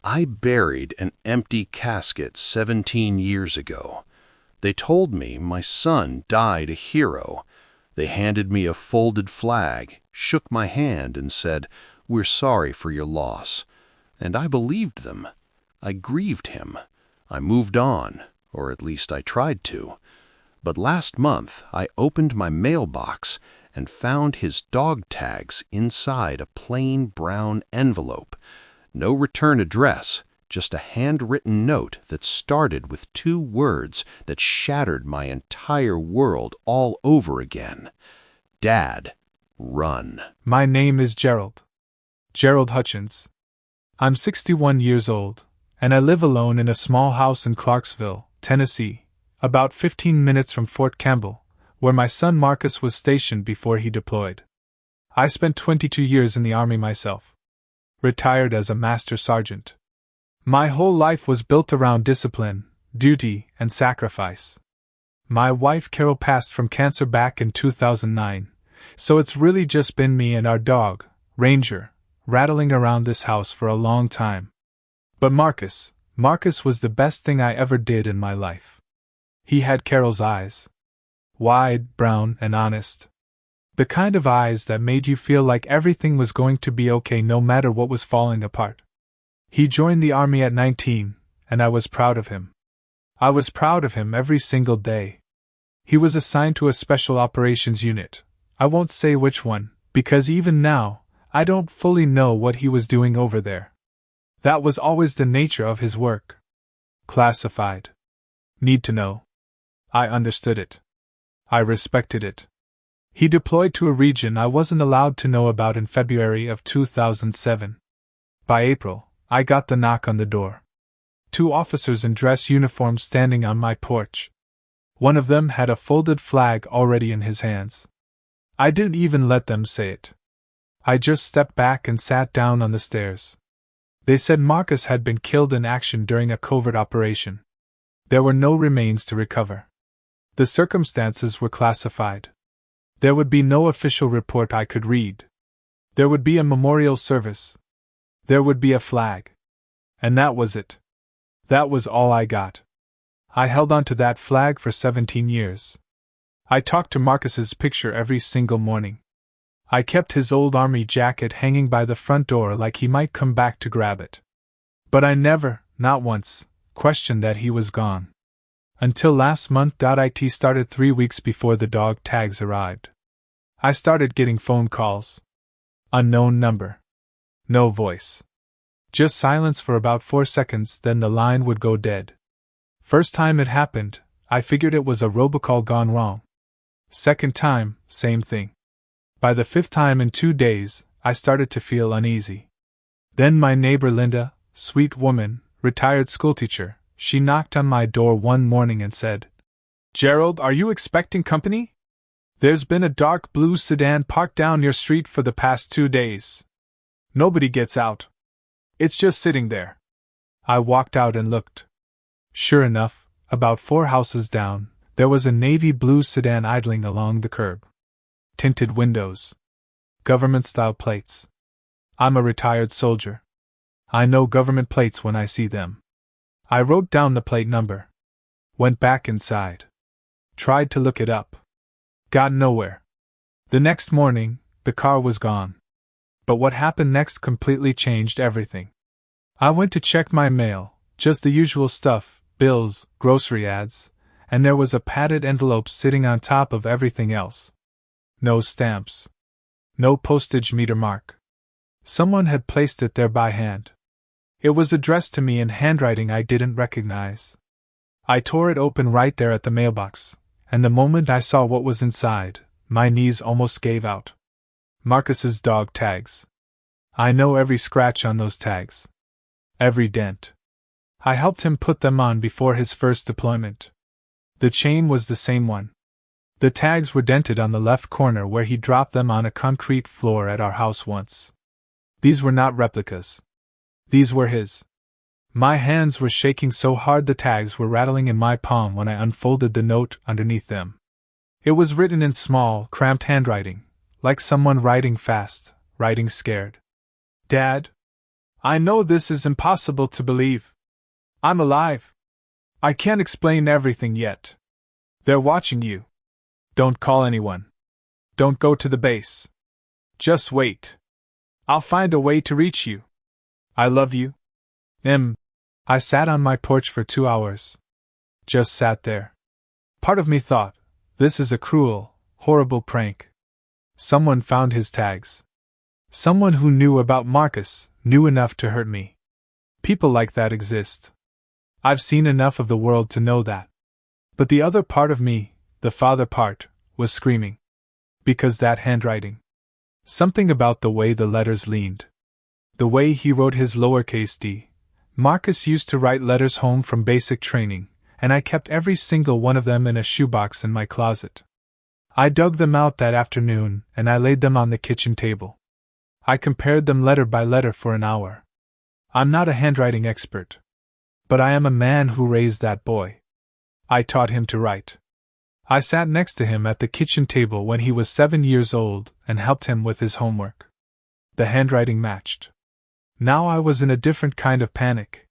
I buried an empty casket 17 years ago. They told me my son died a hero. They handed me a folded flag, shook my hand, and said, "We're sorry for your loss." And I believed them. I grieved him. I moved on, or at least I tried to. But last month I opened my mailbox and found his dog tags inside a plain brown envelope. No return address, just a handwritten note that started with 2 words that shattered my entire world all over again. Dad, run. My name is Gerald. Gerald Hutchins. I'm 61 years old, and I live alone in a small house in Clarksville, Tennessee, about 15 minutes from Fort Campbell, where my son Marcus was stationed before he deployed. I spent 22 years in the Army myself. Retired as a master sergeant. My whole life was built around discipline, duty, and sacrifice. My wife Carol passed from cancer back in 2009, so it's really just been me and our dog, Ranger, rattling around this house for a long time. But Marcus was the best thing I ever did in my life. He had Carol's eyes. Wide, brown, and honest. The kind of eyes that made you feel like everything was going to be okay no matter what was falling apart. He joined the Army at 19, and I was proud of him. I was proud of him every single day. He was assigned to a special operations unit. I won't say which one, because even now, I don't fully know what he was doing over there. That was always the nature of his work. Classified. Need to know. I understood it. I respected it. He deployed to a region I wasn't allowed to know about in February of 2007. By April, I got the knock on the door. 2 officers in dress uniforms standing on my porch. One of them had a folded flag already in his hands. I didn't even let them say it. I just stepped back and sat down on the stairs. They said Marcus had been killed in action during a covert operation. There were no remains to recover. The circumstances were classified. There would be no official report I could read. There would be a memorial service. There would be a flag. And that was it. That was all I got. I held on to that flag for 17 years. I talked to Marcus's picture every single morning. I kept his old army jacket hanging by the front door like he might come back to grab it. But I never, not once, questioned that he was gone. Until last month. It started 3 weeks before the dog tags arrived. I started getting phone calls. Unknown number. No voice. Just silence for about 4 seconds, then the line would go dead. First time it happened, I figured it was a robocall gone wrong. Second time, same thing. By the 5th time in 2 days, I started to feel uneasy. Then my neighbor Linda, sweet woman, retired schoolteacher, she knocked on my door one morning and said, "Gerald, are you expecting company? There's been a dark blue sedan parked down your street for the past 2 days. Nobody gets out. It's just sitting there." I walked out and looked. Sure enough, about 4 houses down, there was a navy blue sedan idling along the curb. Tinted windows. Government-style plates. I'm a retired soldier. I know government plates when I see them. I wrote down the plate number. Went back inside. Tried to look it up. Got nowhere. The next morning, the car was gone. But what happened next completely changed everything. I went to check my mail, just the usual stuff, bills, grocery ads, and there was a padded envelope sitting on top of everything else. No stamps. No postage meter mark. Someone had placed it there by hand. It was addressed to me in handwriting I didn't recognize. I tore it open right there at the mailbox, and the moment I saw what was inside, my knees almost gave out. Marcus's dog tags. I know every scratch on those tags. Every dent. I helped him put them on before his first deployment. The chain was the same one. The tags were dented on the left corner where he dropped them on a concrete floor at our house once. These were not replicas. These were his. My hands were shaking so hard the tags were rattling in my palm when I unfolded the note underneath them. It was written in small, cramped handwriting, like someone writing fast, writing scared. "Dad, I know this is impossible to believe. I'm alive. I can't explain everything yet. They're watching you. Don't call anyone. Don't go to the base. Just wait. I'll find a way to reach you. I love you. I sat on my porch for 2 hours. Just sat there. Part of me thought, this is a cruel, horrible prank. Someone found his tags. Someone who knew about Marcus, knew enough to hurt me. People like that exist. I've seen enough of the world to know that. But the other part of me, the father part, was screaming. Because that handwriting. Something about the way the letters leaned. The way he wrote his lowercase d. Marcus used to write letters home from basic training, and I kept every single one of them in a shoebox in my closet. I dug them out that afternoon, and I laid them on the kitchen table. I compared them letter by letter for an hour. I'm not a handwriting expert. But I am a man who raised that boy. I taught him to write. I sat next to him at the kitchen table when he was 7 years old and helped him with his homework. The handwriting matched. Now I was in a different kind of panic.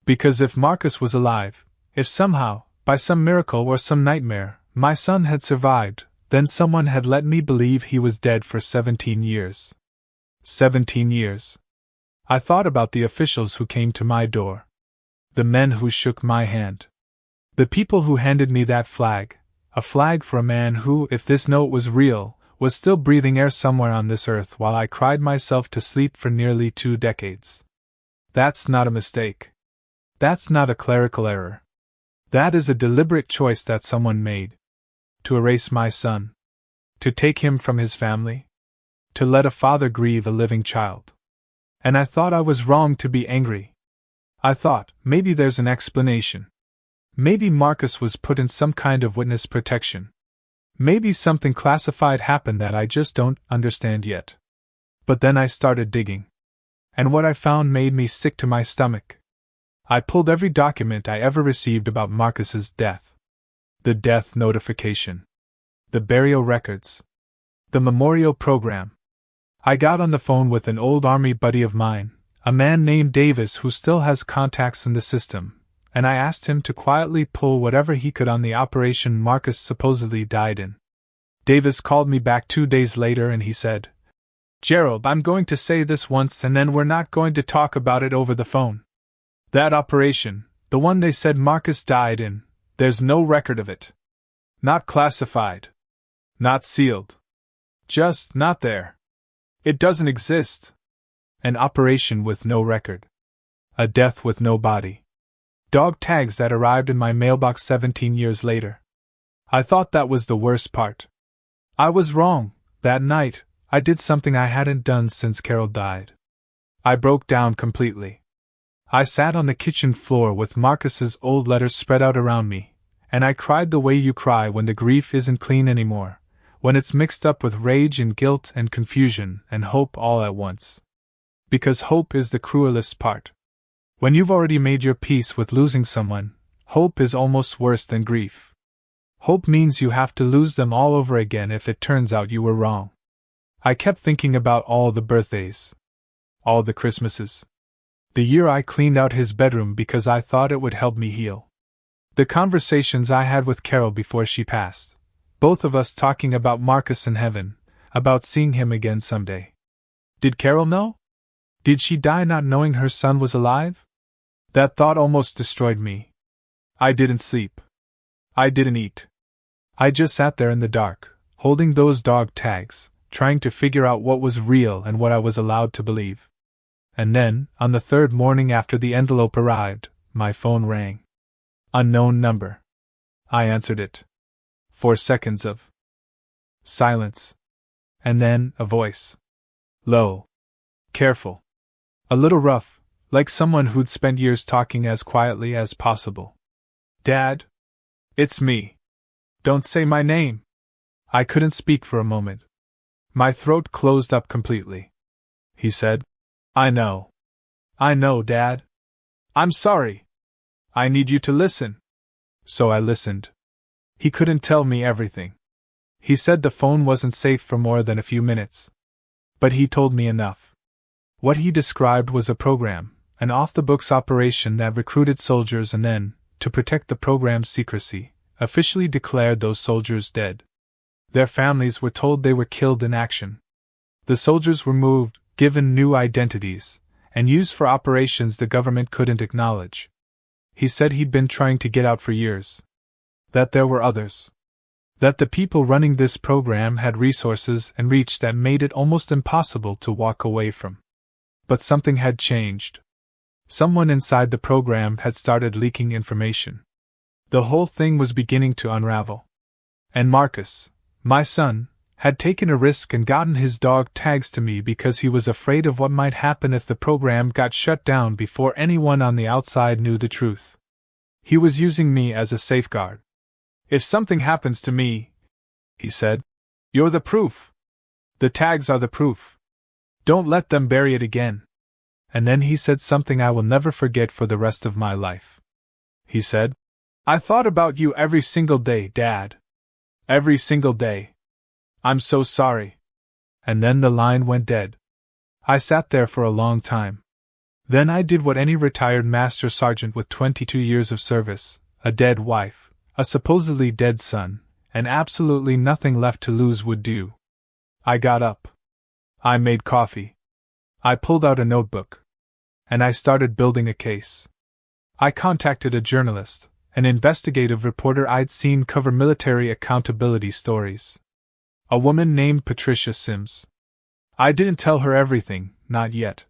Because if Marcus was alive, if somehow, by some miracle or some nightmare, my son had survived, then someone had let me believe he was dead for 17 years. 17 years. I thought about the officials who came to my door. The men who shook my hand. The people who handed me that flag, a flag for a man who, if this note was real, was still breathing air somewhere on this earth while I cried myself to sleep for nearly 2 decades. That's not a mistake. That's not a clerical error. That is a deliberate choice that someone made. To erase my son. To take him from his family. To let a father grieve a living child. And I thought I was wrong to be angry. I thought, maybe there's an explanation. Maybe Marcus was put in some kind of witness protection. Maybe something classified happened that I just don't understand yet. But then I started digging. And what I found made me sick to my stomach. I pulled every document I ever received about Marcus's death. The death notification. The burial records. The memorial program. I got on the phone with an old army buddy of mine, a man named Davis who still has contacts in the system, and I asked him to quietly pull whatever he could on the operation Marcus supposedly died in. Davis called me back 2 days later and he said, "Gerald, I'm going to say this once and then we're not going to talk about it over the phone. That operation, the one they said Marcus died in, there's no record of it. Not classified. Not sealed. Just not there. It doesn't exist. An operation with no record. A death with no body. Dog tags that arrived in my mailbox 17 years later. I thought that was the worst part. I was wrong. That night, I did something I hadn't done since Carol died. I broke down completely. I sat on the kitchen floor with Marcus's old letters spread out around me, and I cried the way you cry when the grief isn't clean anymore, when it's mixed up with rage and guilt and confusion and hope all at once. Because hope is the cruelest part. When you've already made your peace with losing someone, hope is almost worse than grief. Hope means you have to lose them all over again if it turns out you were wrong. I kept thinking about all the birthdays. All the Christmases. The year I cleaned out his bedroom because I thought it would help me heal. The conversations I had with Carol before she passed. Both of us talking about Marcus in heaven, about seeing him again someday. Did Carol know? Did she die not knowing her son was alive? That thought almost destroyed me. I didn't sleep. I didn't eat. I just sat there in the dark, holding those dog tags, trying to figure out what was real and what I was allowed to believe. And then, on the 3rd morning after the envelope arrived, my phone rang. Unknown number. I answered it. 4 seconds of silence. And then, a voice. Low. Careful. A little rough, like someone who'd spent years talking as quietly as possible. Dad? It's me. Don't say my name. I couldn't speak for a moment. My throat closed up completely. He said, I know. I know, Dad. I'm sorry. I need you to listen. So I listened. He couldn't tell me everything. He said the phone wasn't safe for more than a few minutes. But he told me enough. What he described was a program, an off-the-books operation that recruited soldiers and then, to protect the program's secrecy, officially declared those soldiers dead. Their families were told they were killed in action. The soldiers were moved, given new identities, and used for operations the government couldn't acknowledge. He said he'd been trying to get out for years. That there were others. That the people running this program had resources and reach that made it almost impossible to walk away from. But something had changed. Someone inside the program had started leaking information. The whole thing was beginning to unravel. And Marcus, my son, had taken a risk and gotten his dog tags to me because he was afraid of what might happen if the program got shut down before anyone on the outside knew the truth. He was using me as a safeguard. "If something happens to me," he said, "you're the proof. The tags are the proof. Don't let them bury it again." And then he said something I will never forget for the rest of my life. He said, "I thought about you every single day, Dad. Every single day. I'm so sorry." And then the line went dead. I sat there for a long time. Then I did what any retired master sergeant with 22 years of service, a dead wife, a supposedly dead son, and absolutely nothing left to lose would do. I got up. I made coffee. I pulled out a notebook. And I started building a case. I contacted a journalist, an investigative reporter I'd seen cover military accountability stories. A woman named Patricia Sims. I didn't tell her everything, not yet.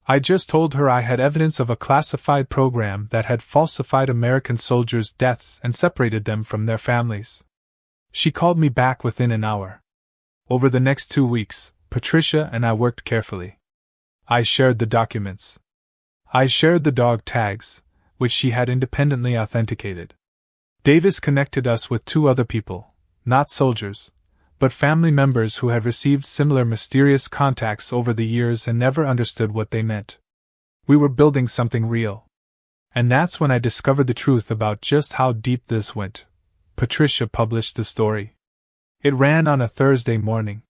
I just told her I had evidence of a classified program that had falsified American soldiers' deaths and separated them from their families. She called me back within an hour. Over the next 2 weeks, Patricia and I worked carefully. I shared the documents. I shared the dog tags, which she had independently authenticated. Davis connected us with 2 other people, not soldiers, but family members who had received similar mysterious contacts over the years and never understood what they meant. We were building something real. And that's when I discovered the truth about just how deep this went. Patricia published the story. It ran on a Thursday morning.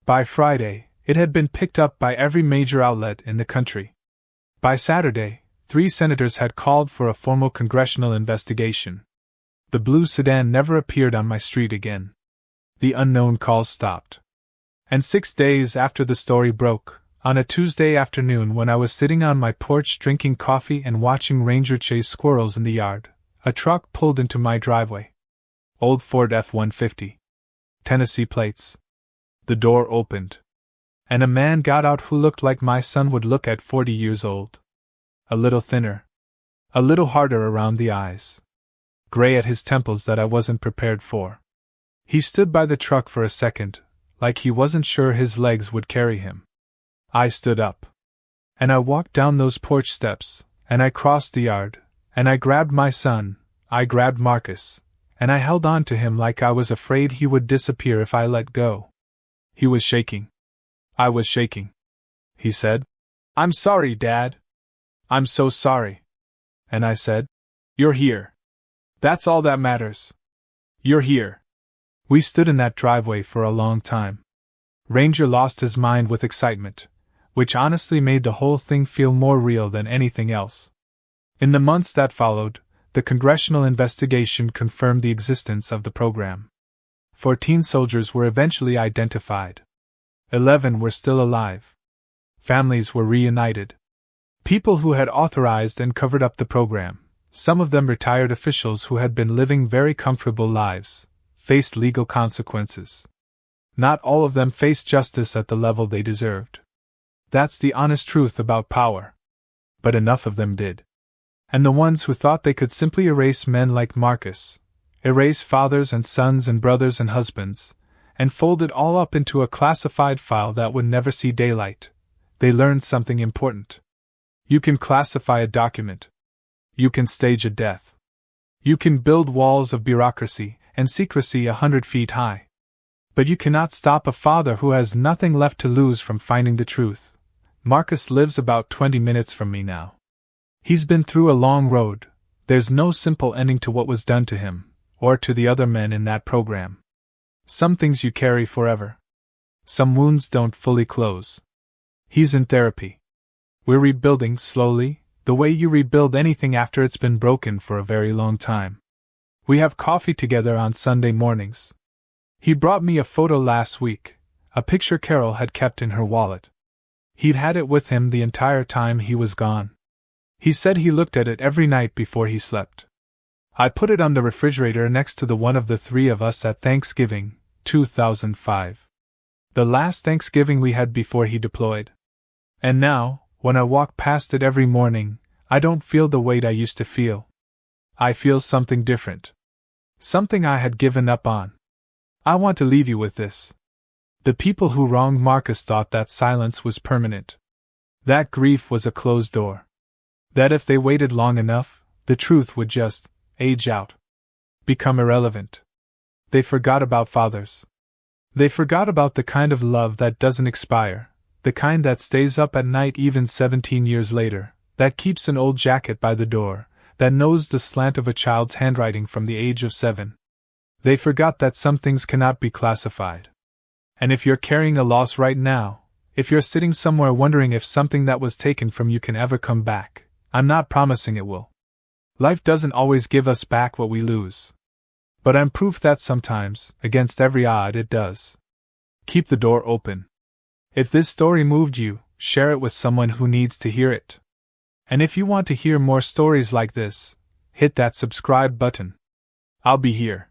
By Friday, it had been picked up by every major outlet in the country. By Saturday, 3 senators had called for a formal congressional investigation. The blue sedan never appeared on my street again. The unknown calls stopped. And 6 days after the story broke, on a Tuesday afternoon when I was sitting on my porch drinking coffee and watching Ranger chase squirrels in the yard, a truck pulled into my driveway. Old Ford F-150. Tennessee plates. The door opened. And a man got out who looked like my son would look at 40 years old. A little thinner. A little harder around the eyes. Gray at his temples that I wasn't prepared for. He stood by the truck for a second, like he wasn't sure his legs would carry him. I stood up. And I walked down those porch steps, and I crossed the yard, and I grabbed my son, I grabbed Marcus, and I held on to him like I was afraid he would disappear if I let go. He was shaking. I was shaking. He said, "I'm sorry, Dad. I'm so sorry." And I said, "You're here. That's all that matters. You're here." We stood in that driveway for a long time. Ranger lost his mind with excitement, which honestly made the whole thing feel more real than anything else. In the months that followed, the congressional investigation confirmed the existence of the program. 14 soldiers were eventually identified. 11 were still alive. Families were reunited. People who had authorized and covered up the program, some of them retired officials who had been living very comfortable lives, faced legal consequences. Not all of them faced justice at the level they deserved. That's the honest truth about power. But enough of them did. And the ones who thought they could simply erase men like Marcus, erase fathers and sons and brothers and husbands, and fold it all up into a classified file that would never see daylight, they learned something important. You can classify a document. You can stage a death. You can build walls of bureaucracy and secrecy 100 feet high. But you cannot stop a father who has nothing left to lose from finding the truth. Marcus lives about 20 minutes from me now. He's been through a long road. There's no simple ending to what was done to him, or to the other men in that program. Some things you carry forever. Some wounds don't fully close. He's in therapy. We're rebuilding slowly, the way you rebuild anything after it's been broken for a very long time. We have coffee together on Sunday mornings. He brought me a photo last week, a picture Carol had kept in her wallet. He'd had it with him the entire time he was gone. He said he looked at it every night before he slept. I put it on the refrigerator next to the one of the three of us at Thanksgiving, 2005. The last Thanksgiving we had before he deployed. And now, when I walk past it every morning, I don't feel the weight I used to feel. I feel something different. Something I had given up on. I want to leave you with this. The people who wronged Marcus thought that silence was permanent. That grief was a closed door. That if they waited long enough, the truth would just age out. Become irrelevant. They forgot about fathers. They forgot about the kind of love that doesn't expire, the kind that stays up at night even 17 years later, that keeps an old jacket by the door, that knows the slant of a child's handwriting from the age of 7. They forgot that some things cannot be classified. And if you're carrying a loss right now, if you're sitting somewhere wondering if something that was taken from you can ever come back, I'm not promising it will. Life doesn't always give us back what we lose. But I'm proof that sometimes, against every odd, it does. Keep the door open. If this story moved you, share it with someone who needs to hear it. And if you want to hear more stories like this, hit that subscribe button. I'll be here.